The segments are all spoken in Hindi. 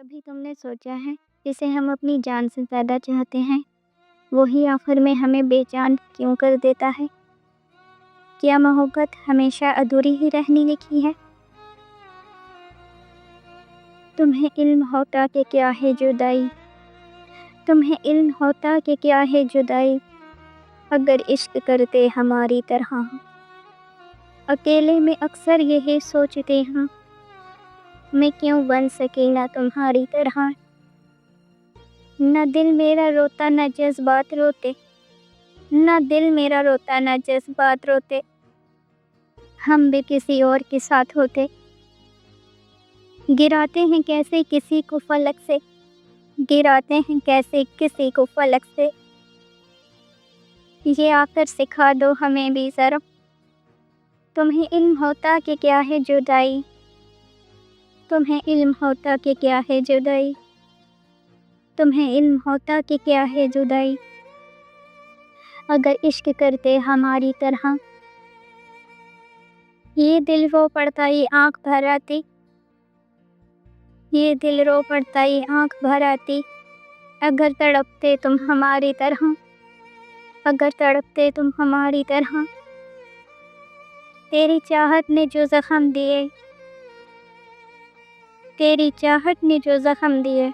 कभी तुमने सोचा है जिसे हम अपनी जान से ज़्यादा चाहते हैं वही आखिर में हमें बेजान क्यों कर देता है? क्या मोहब्बत हमेशा अधूरी ही रहने लिखी है? तुम्हें इल्म होता कि क्या है जुदाई, तुम्हें इल्म होता कि क्या है जुदाई, अगर इश्क करते हमारी तरह। अकेले में अक्सर यही सोचते हैं, मैं क्यों बन सकी ना तुम्हारी तरह। न दिल मेरा रोता न जज्बात रोते, न दिल मेरा रोता न जज्बात रोते, हम भी किसी और के साथ होते। गिराते हैं कैसे किसी को फलक से, गिराते हैं कैसे किसी को फलक से, ये आकर सिखा दो हमें भी ज़रा। तुम्हें इल्म होता कि क्या है जुदाई, तुम्हें इल्म होता कि क्या है जुदाई, तुम्हें इल्म होता कि क्या है जुदाई, अगर इश्क करते हमारी तरह। ये दिल रो पड़ता ये आँख भर आती, ये दिल रो पड़ता ये आँख भर आती, अगर तड़पते तुम हमारी तरह, अगर तड़पते तुम हमारी तरह। तेरी चाहत ने जो ज़ख्म दिए, तेरी चाहत ने जो ज़ख्म दिए,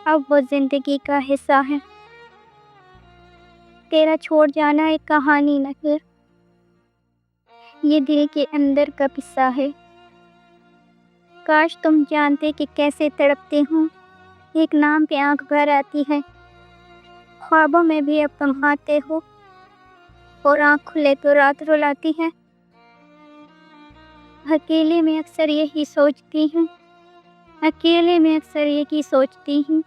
अब वो ज़िंदगी का हिस्सा है। तेरा छोड़ जाना एक कहानी न फिर, ये दिल के अंदर का किस्सा है। काश तुम जानते कि कैसे तड़पती हूँ, एक नाम पे आँख भर आती है। ख्वाबों में भी अब तुम आते हो, और आँख खुले तो रात रुलाती है। अकेले में अक्सर यही सोचती हूँ, अकेले में अक्सर यही सोचती हूँ,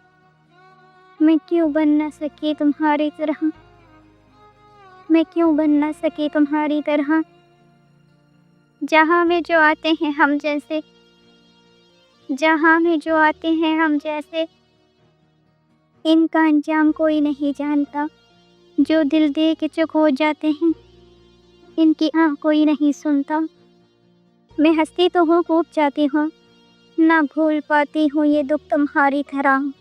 मैं क्यों बन न सकी तुम्हारी तरह, मैं क्यों बन न सकी तुम्हारी तरह। जहाँ में जो आते हैं हम जैसे, जहाँ में जो आते हैं हम जैसे, इनका अंजाम कोई नहीं जानता। जो दिल दे के चुप हो जाते हैं, इनकी आँख कोई नहीं सुनता। मैं हंसती तो हूँ खूब जाती हूँ, ना भूल पाती हूँ ये दुख तुम्हारी तरह,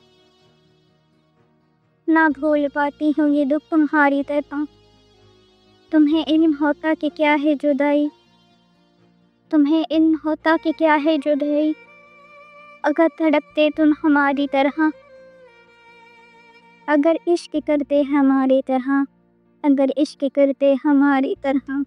ना भूल पाती हूँ ये दुख तुम्हारी तरह। तुम्हें इल्म होता कि क्या है जुदाई, तुम्हें इल्म होता कि क्या है जुदाई, अगर तड़पते तुम हमारी तरह, अगर इश्क करते हमारी तरह, अगर इश्क करते हमारी तरह।